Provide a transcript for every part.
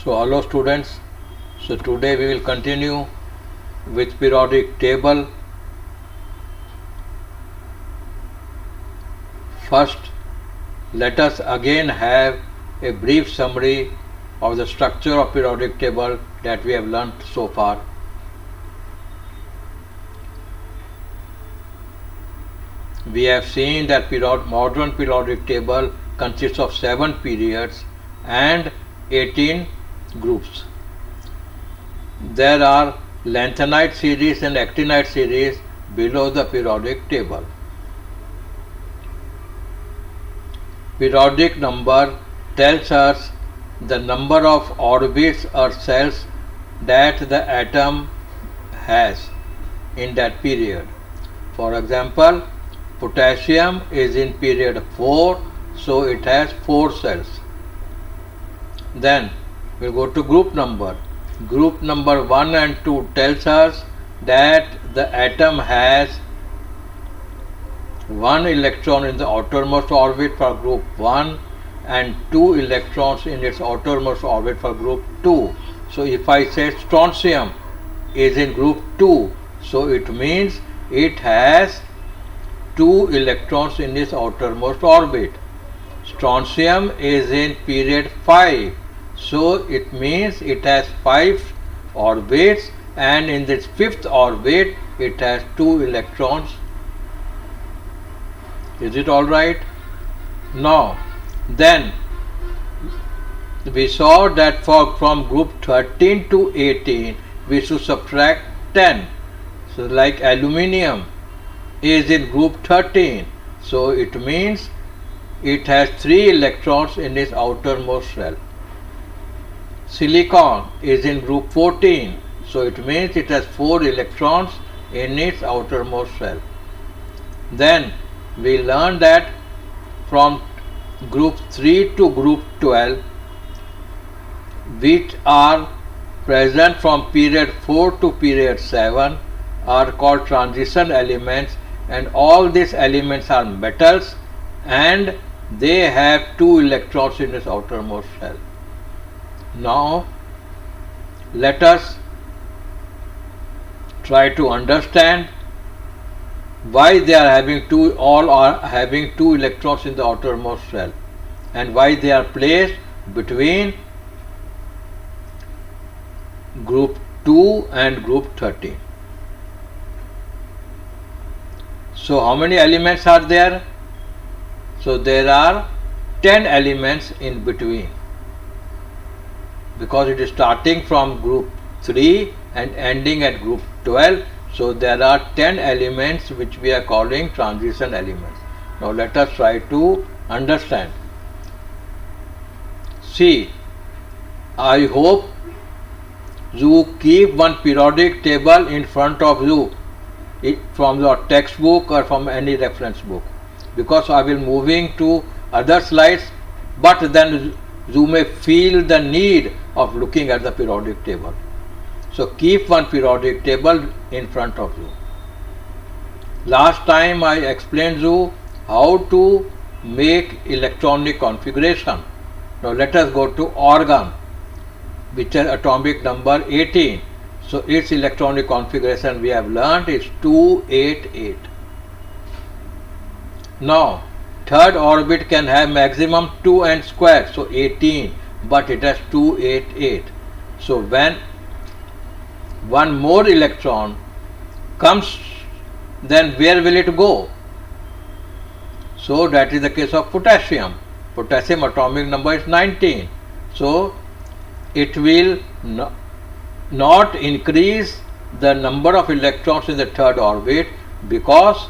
So hello students, so today we will continue with periodic table. First, let us again have a brief summary of the structure of periodic table that we have learnt so far. We have seen that modern periodic table consists of 7 periods and 18 groups. There are Lanthanide series and Actinide series below the periodic table. Periodic number tells us the number of orbits or cells that the atom has in that period. For example, potassium is in period 4, so it has 4 cells. Then we'll go to group number. Group number 1 and 2 tells us that the atom has 1 electron in the outermost orbit for group 1 and 2 electrons in its outermost orbit for group 2. So if I say strontium is in group 2, so it means it has 2 electrons in its outermost orbit. Strontium is in period 5, so it means it has 5 orbits, and in this 5th orbit it has 2 electrons. Is it alright? Now, then we saw that from group 13 to 18 we should subtract 10. So like aluminium is in group 13, so it means it has 3 electrons in its outermost shell. Silicon is in group 14, so it means it has 4 electrons in its outermost shell. Then we learned that from group 3 to group 12, which are present from period 4 to period 7, are called transition elements, and all these elements are metals and they have 2 electrons in its outermost shell. Now let us try to understand why they are having all are having 2 electrons in the outermost shell and why they are placed between group 2 and group 13. So how many elements are there? So there are 10 elements in between, because it is starting from group 3 and ending at group 12. So there are 10 elements which we are calling transition elements. Now let us try to understand. See, I hope you keep one periodic table in front of you from your textbook or from any reference book, because I will moving to other slides, but then you may feel the need of looking at the periodic table. So keep one periodic table in front of you. Last time I explained you how to make electronic configuration. Now let us go to organ, which is atomic number 18. So its electronic configuration we have learnt is 288. Now third orbit can have maximum 2 and square, so 18, but it has 288. So when one more electron comes, then where will it go? So that is the case of potassium. Potassium atomic number is 19. So it will not increase the number of electrons in the third orbit, because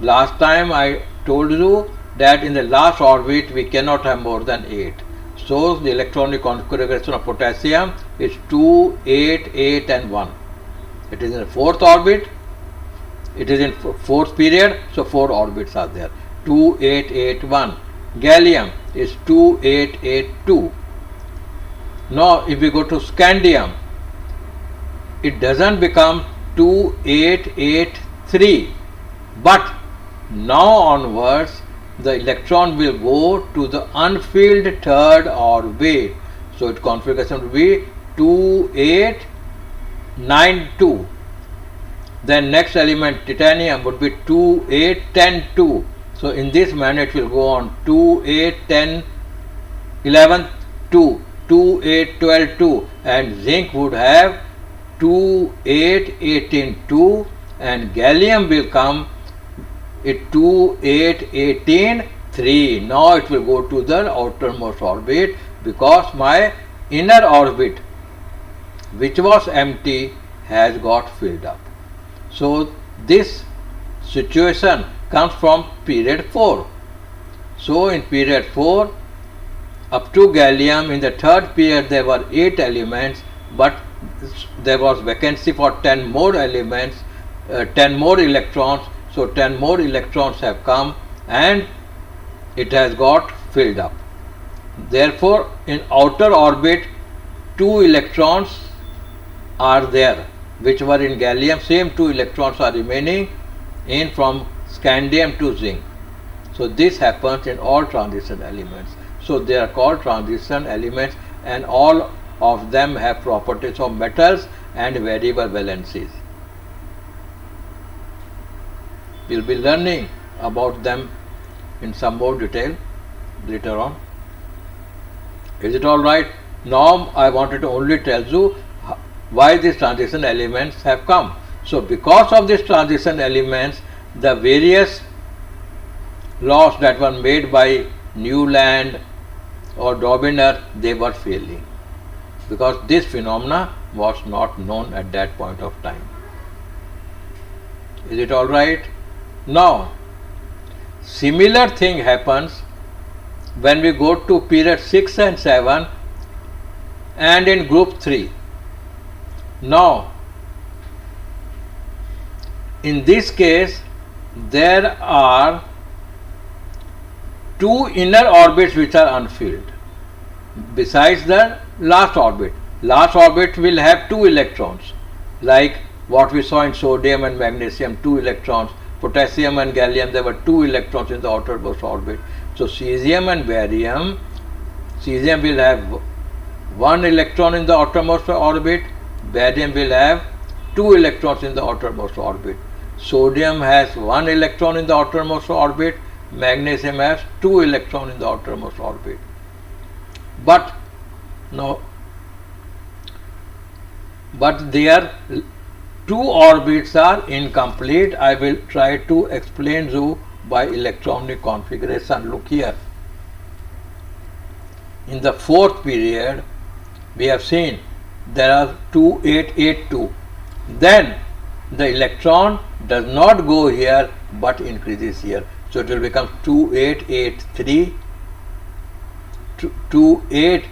last time I told you that in the last orbit we cannot have more than 8. So the electronic configuration of potassium is 2, 8, 8 and 1. It is in the 4th orbit, it is in 4th period, so 4 orbits are there. 2, 8, 8, 1. Gallium is 2, 8, 8, 2. Now if we go to scandium, it doesn't become 2, 8, 8, 3, but now onwards the electron will go to the unfilled third orbit. So its configuration will be 2, 8, 9, 2. Then next element titanium would be 2, 8, 10, 2. So in this manner it will go on 2, 8, 10, 11, 2, 2, 8, 12, 2, and zinc would have 2, 8, 18, 2, and gallium will come at 2, 8, 18, 3. Now it will go to the outermost orbit because my inner orbit, which was empty, has got filled up. So this situation comes from period 4. So in period 4 up to gallium, in the third period there were 8 elements, but there was vacancy for 10 more elements, 10 more electrons. So 10 more electrons have come and it has got filled up. Therefore in outer orbit 2 electrons are there which were in gallium. Same 2 electrons are remaining in from scandium to zinc. So this happens in all transition elements. So they are called transition elements, and all of them have properties of metals and variable valencies. We will be learning about them in some more detail later on. Is it all right? Now I wanted to only tell you why these transition elements have come. So because of these transition elements, the various laws that were made by Newland or Ravindra, they were failing because this phenomena was not known at that point of time. Is it all right? Now similar thing happens when we go to period 6 and 7 and in group 3. Now in this case there are 2 inner orbits which are unfilled besides the last orbit. Last orbit will have 2 electrons, like what we saw in sodium and magnesium, 2 electrons. Potassium and gallium, there were 2 electrons in the outermost orbit. So cesium and barium, cesium will have 1 electron in the outermost orbit, barium will have 2 electrons in the outermost orbit. Sodium has 1 electron in the outermost orbit, magnesium has 2 electrons in the outermost orbit. But their 2 orbits are incomplete. I will try to explain you by electronic configuration. Look here. In the 4th period, we have seen there are 2, 8, 8, 2. Then the electron does not go here but increases here. So it will become 2, 8, 8, 3, 2, 8,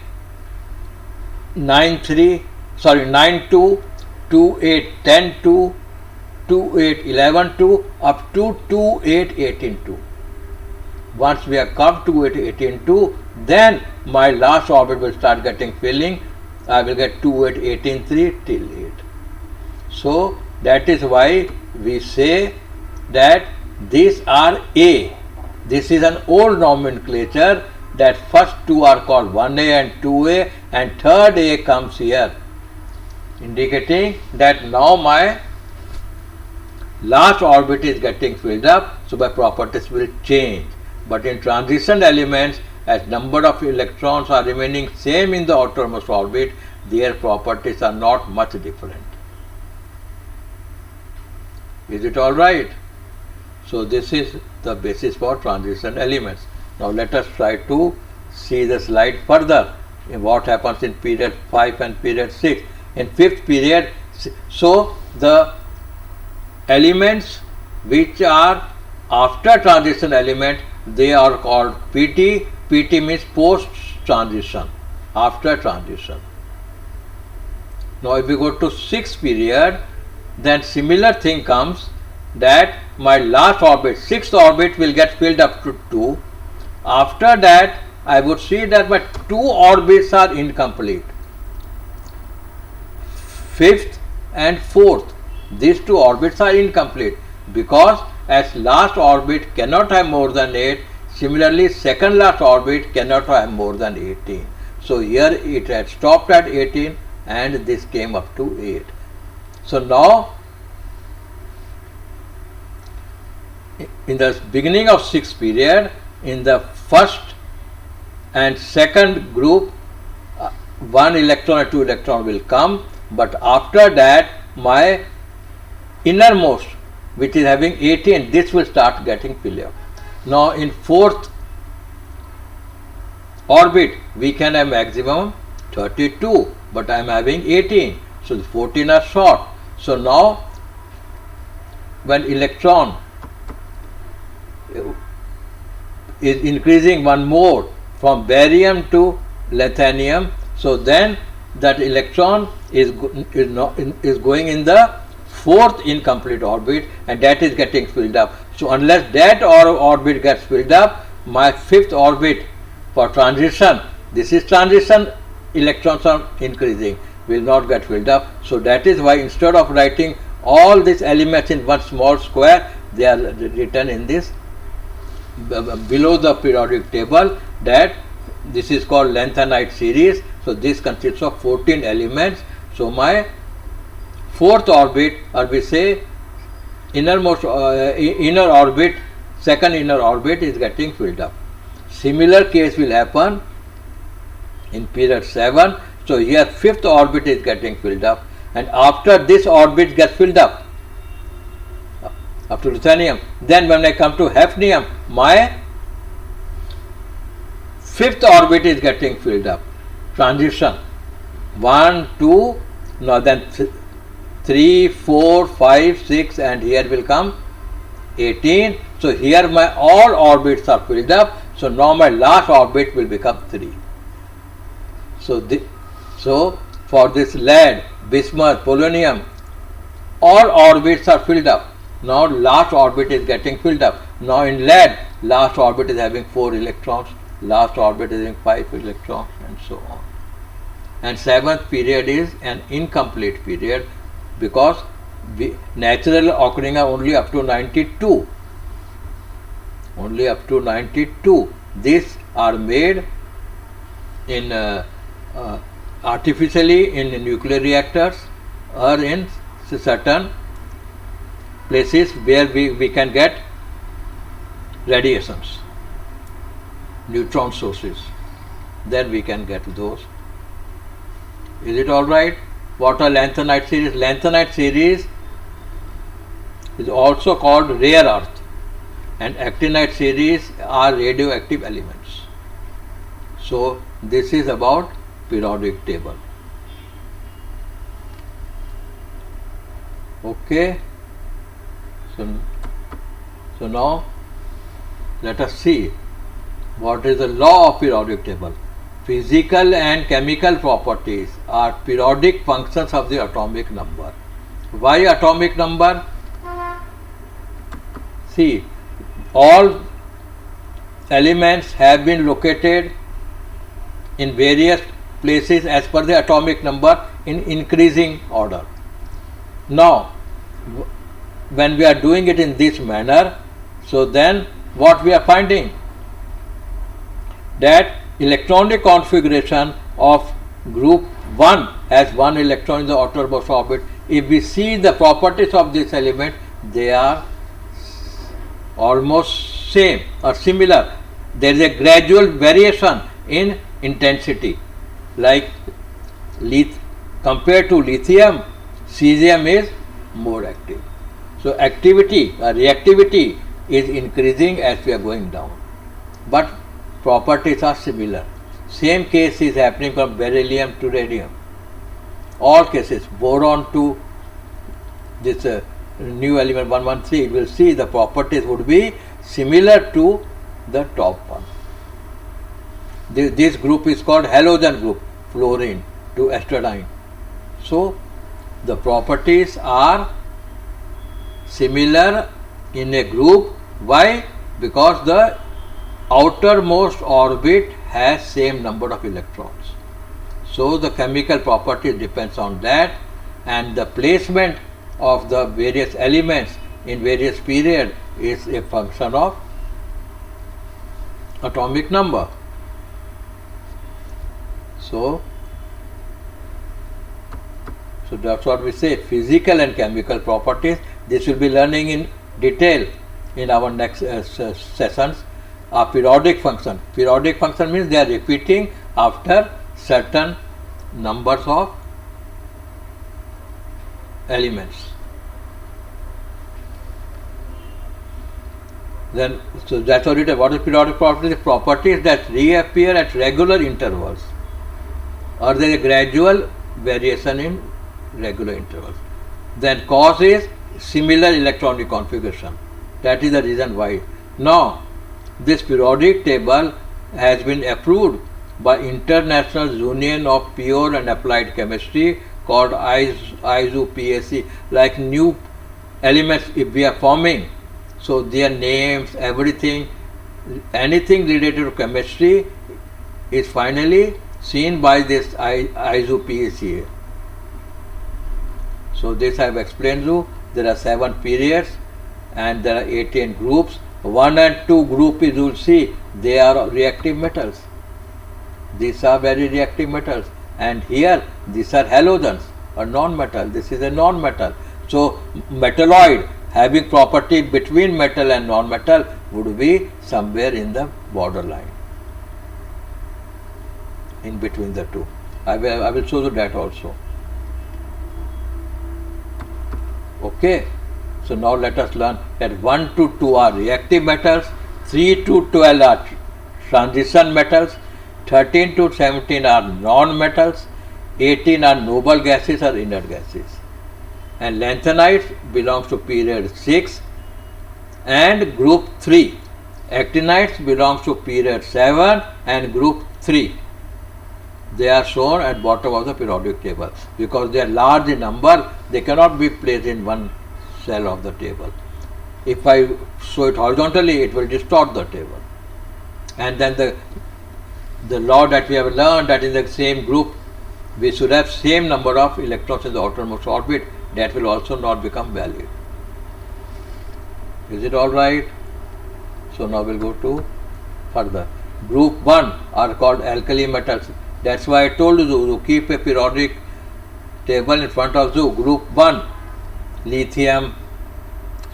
9, 3, 9, 2, 2, 8, 10, 2, 2, 8, 11, 2, up to 2, 8, 18, 2. Once we have come to 2, 8, 18, 2, then my last orbit will start getting filling. I will get 2, 8, 18, 3 till 8. So that is why we say that these are A. This is an old nomenclature that first 2 are called 1A and 2A, and third A comes here, indicating that now my last orbit is getting filled up, so my properties will change. But in transition elements, as number of electrons are remaining same in the outermost orbit, their properties are not much different. Is it all right? So this is the basis for transition elements. Now let us try to see the slide further in what happens in period 5 and period 6. In 5th period, so the elements which are after transition element, they are called PT. PT means post transition, after transition. Now if we go to 6th period, then similar thing comes, that my last orbit, 6th orbit, will get filled up to 2. After that I would see that my 2 orbits are incomplete, 5th and 4th. These 2 orbits are incomplete because as last orbit cannot have more than 8, similarly second last orbit cannot have more than 18. So here it had stopped at 18 and this came up to 8. So now in the beginning of 6th period, in the first and second group, 1 electron or 2 electron will come, but after that my innermost, which is having 18, this will start getting filled up. Now in 4th orbit we can have maximum 32, but I am having 18, so the 14 are short. So now when electron is increasing one more from barium to lanthanum, so then that electron is going in the 4th incomplete orbit and that is getting filled up. So unless that orbit gets filled up, my 5th orbit for transition, this is transition, electrons are increasing, will not get filled up. So that is why instead of writing all these elements in one small square, they are written in this below the periodic table, that this is called Lanthanide series. So this consists of 14 elements. So my 4th orbit, or we say innermost inner orbit, second inner orbit is getting filled up. Similar case will happen in period 7. So here 5th orbit is getting filled up, and after this orbit gets filled up to ruthenium, then when I come to hafnium, my 5th orbit is getting filled up. Transition 1, 2, now then 3, 4, 5, 6, and here will come 18. So here my all orbits are filled up. So now my last orbit will become 3. So for this lead, bismuth, polonium, all orbits are filled up. Now last orbit is getting filled up. Now in lead, last orbit is having 4 electrons, last orbit is having 5 electrons, and so on. And 7th period is an incomplete period, because natural occurring are only up to 92. Only up to 92. These are made in artificially in nuclear reactors or in certain places where we can get radiations, neutron sources. Then we can get those. Is it alright? What are lanthanide series? Lanthanide series is also called rare earth, and actinide series are radioactive elements. So this is about periodic table. Okay. So now let us see what is the law of periodic table. Physical and chemical properties are periodic functions of the atomic number. Why atomic number? See, all elements have been located in various places as per the atomic number in increasing order. Now, when we are doing it in this manner, so then what we are finding? That electronic configuration of group 1 has 1 electron in the outermost orbit. If we see the properties of this element, they are almost same or similar. There is a gradual variation in intensity. Like compared to lithium, cesium is more active. So activity or reactivity is increasing as we are going down, but properties are similar. Same case is happening from beryllium to radium. All cases, boron to this new element 113, we will see the properties would be similar to the top one. This group is called halogen group, fluorine to estradine. So the properties are similar in a group. Why? Because the outermost orbit has same number of electrons. So the chemical property depends on that, and the placement of the various elements in various period is a function of atomic number. So that's what we say, physical and chemical properties. This will be learning in detail in our next sessions. A periodic function. Periodic function means they are repeating after certain numbers of elements. Then, so that's what it is. What is periodic property? Properties that reappear at regular intervals, or there is a gradual variation in regular intervals. Then cause is similar electronic configuration. That is the reason why. Now, this periodic table has been approved by International Union of Pure and Applied Chemistry, called ISO-PAC. Like new elements if we are forming, so their names, everything, anything related to chemistry is finally seen by this ISO-PAC. So this I have explained to you. There are 7 periods and there are 18 groups. 1 and 2 group is, you will see, they are reactive metals. These are very reactive metals, and here these are halogens or non-metal. This is a non-metal. So metalloid having property between metal and non-metal would be somewhere in the borderline, in between the two. I will show you that also. Okay. So now let us learn that 1 to 2 are reactive metals, 3 to 12 are transition metals, 13 to 17 are non-metals, 18 are noble gases or inert gases. And lanthanides belongs to period 6 and group 3. Actinides belongs to period 7 and group 3. They are shown at bottom of the periodic table. Because they are large in number, they cannot be placed in one cell of the table. If I show it horizontally, it will distort the table. And then the law that we have learned, that in the same group we should have same number of electrons in the outermost orbit, that will also not become valid. Is it all right? So now we'll go to further. Group 1 are called alkali metals. That's why I told you to keep a periodic table in front of you. Group 1, lithium,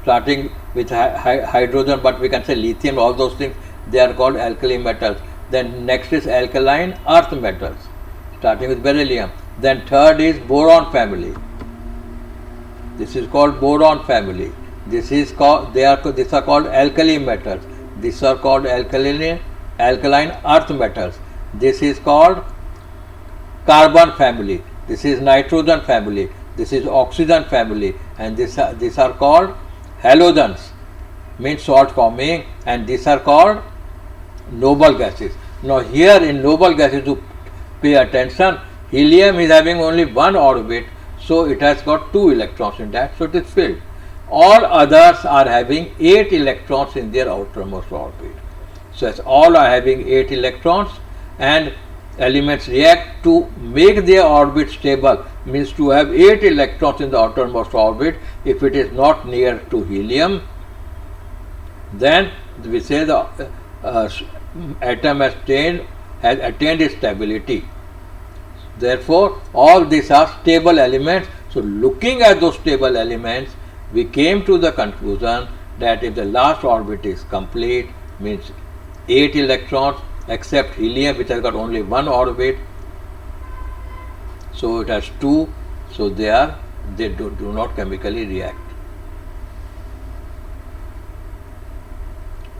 starting with hydrogen, but we can say lithium, all those things, they are called alkali metals. Then next is alkaline earth metals, starting with beryllium. Then third is boron family. This is called boron family. These are called alkali metals. These are called alkaline earth metals. This is called carbon family. This is nitrogen family. This is oxygen family, and these are called halogens, means salt forming, and these are called noble gases. Now here in noble gases, you pay attention, helium is having only one orbit, so it has got 2 electrons in that, so it is filled. All others are having 8 electrons in their outermost orbit. So as all are having 8 electrons, and elements react to make their orbit stable, means to have 8 electrons in the outermost orbit. If it is not near to helium, then we say the atom has attained its stability. Therefore, all these are stable elements. So looking at those stable elements, we came to the conclusion that if the last orbit is complete, means 8 electrons, except helium, which has got only one orbit, so it has 2, so they do not chemically react.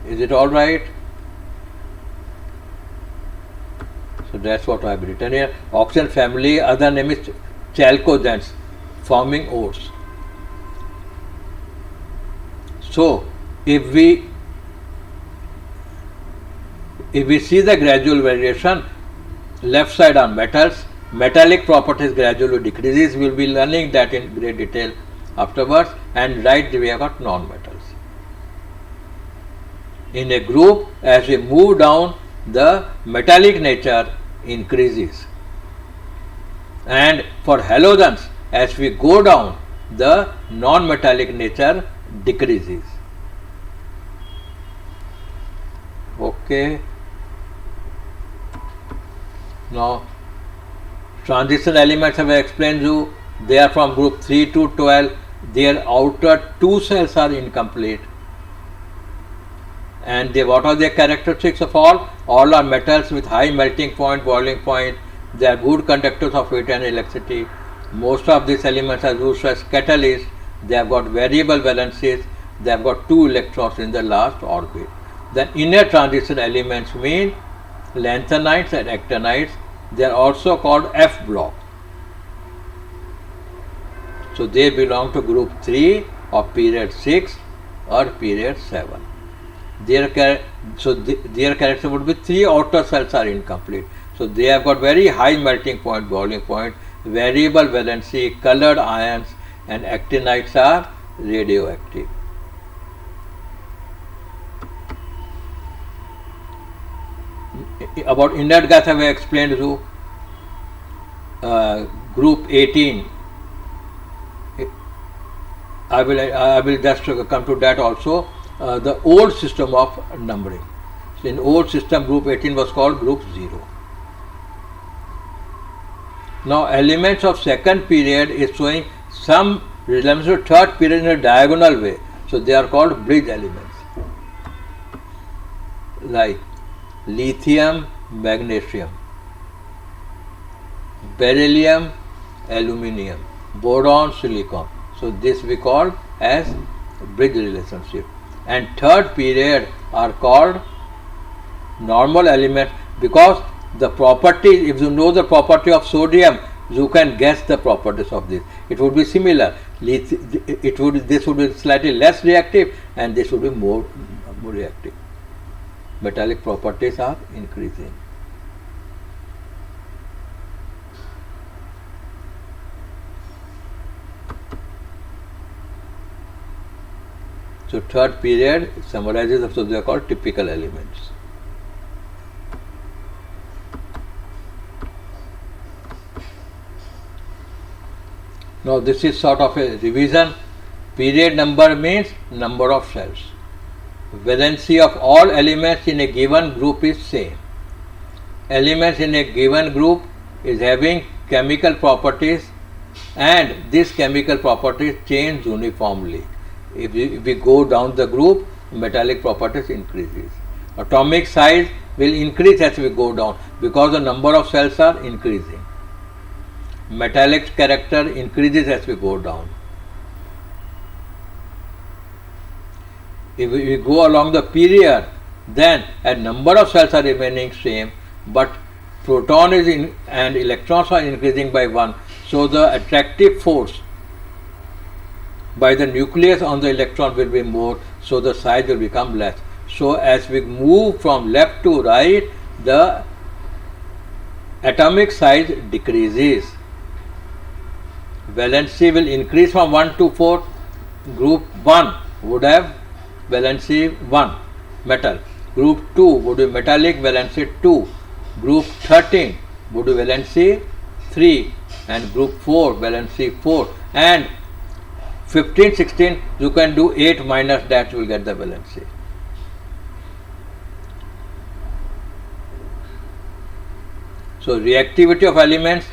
Is it all right? So that's what I have written here. Oxygen family, other name is chalcogens, forming ores. So if we see the gradual variation, left side are metals, metallic properties gradually decreases. We will be learning that in great detail afterwards. And right, we have got non-metals. In a group, as we move down, the metallic nature increases. And for halogens, as we go down, the non-metallic nature decreases. Okay. Now Transition elements have explained you. They are from group 3 to 12. Their outer two cells are incomplete. And what are their characteristics of all? All are metals with high melting point, boiling point. They are good conductors of heat and electricity. Most of these elements are used as catalysts. They have got variable valencies. They have got 2 electrons in the last orbit. Then inner transition elements mean lanthanides and actinides. They are also called F block. So they belong to group 3 of period 6 or period 7. Their character would be 3 outer cells are incomplete. So they have got very high melting point, boiling point, variable valency, colored ions, and actinides are radioactive. About inert gas I have explained to group 18. I will just come to that also. The old system of numbering. So in old system, group 18 was called group 0. Now elements of second period is showing some resemblance to third period in a diagonal way. So they are called bridge elements, like lithium, magnesium, beryllium, aluminium, boron, silicon. So this we call as bridge relationship. And third period are called normal elements because the property, if you know the property of sodium, you can guess the properties of this. It would be similar. This would be slightly less reactive and this would be more reactive. Metallic properties are increasing. So third period summarizes, so they are called typical elements. Now this is sort of a revision. Period number means number of cells. Valency of all elements in a given group is same. Elements in a given group is having chemical properties and these chemical properties change uniformly. If we go down the group, metallic properties increases. Atomic size will increase as we go down because the number of cells are increasing. Metallic character increases as we go down. If we go along the period, then a number of cells are remaining same, but proton is in and electrons are increasing by 1. So the attractive force by the nucleus on the electron will be more, so the size will become less. So as we move from left to right, the atomic size decreases. Valency will increase from 1 to 4. Group 1 would have valency 1 metal. Group 2 would be metallic, valency 2. Group 13 would be valency 3 and group 4 valency 4. And 15, 16 you can do 8 minus that, you will get the valency. So reactivity of elements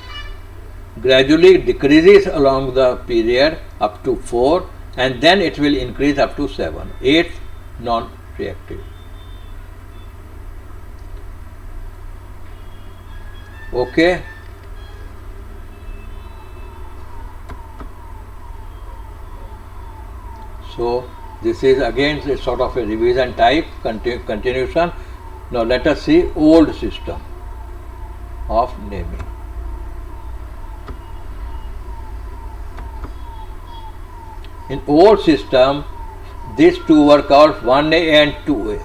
gradually decreases along the period up to 4 and then it will increase up to 7. 8 non-reactive. Okay. So this is again a sort of a revision type continuation. Now let us see old system of naming. In old system, these two were called 1A and 2A,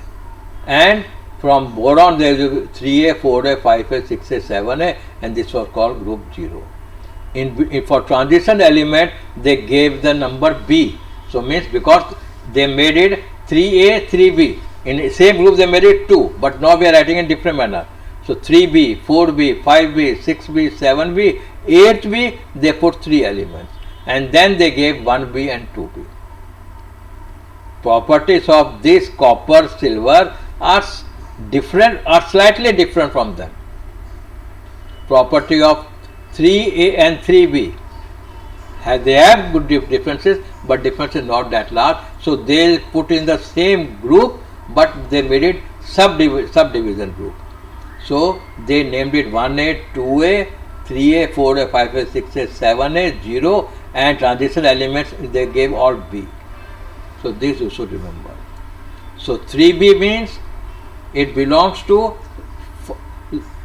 and from boron there is 3A, 4A, 5A, 6A, 7A, and this was called group 0. For transition element, they gave the number B. So means because they made it 3A, 3B. In the same group they made it 2, but now we are writing in different manner. So 3B, 4B, 5B, 6B, 7B, 8B, they put 3 elements. And then they gave 1B and 2B. Properties of this copper, silver are different, are slightly different from them. Property of 3A and 3B. They have good differences, but difference is not that large. So they put in the same group, but they made it subdivision group. So they named it 1A, 2A, 3A, 4A, 5A, 6A, 7A, 0, and transition elements they gave all B. So this you should remember. So 3B means it belongs to,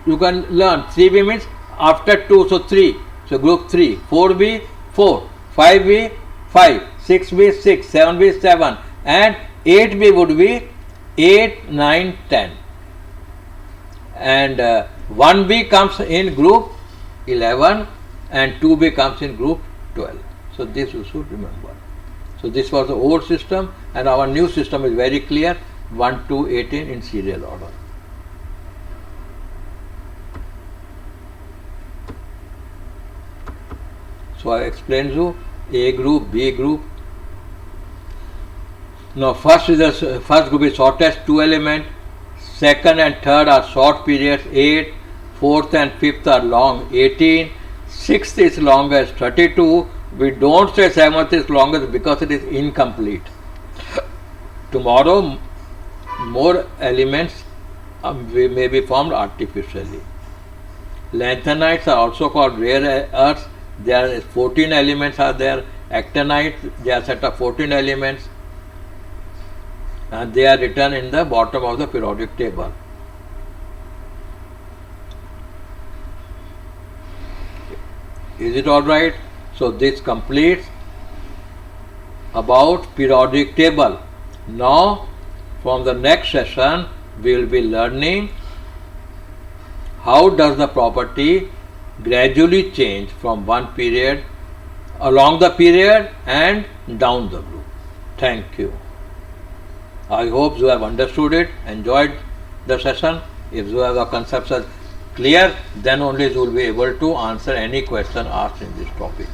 you can learn 3B means after 2, so 3, so group 3, 4B, 4, 5B, 5, 6B, 6, 7B, 7, and 8B would be 8, 9, 10. And 1B comes in group 11 and 2B comes in group 12. So this you should remember. So this was the old system, and our new system is very clear, 1 to 18 in serial order. So I explained you A group, B group. Now first group is shortest 2 element, second and third are short periods 8, fourth and fifth are long 18, sixth is longest 32. We don't say seventh is longest because it is incomplete. Tomorrow more elements may be formed artificially. Lanthanides are also called rare earths. There are 14 elements are there. Actinides, they are set of 14 elements, and they are written in the bottom of the periodic table. Is it all right? So this completes about periodic table. Now from the next session we will be learning how does the property gradually change from one period, along the period and down the group. Thank you. I hope you have understood it, enjoyed the session. If you have the concepts are clear, then only you will be able to answer any question asked in this topic.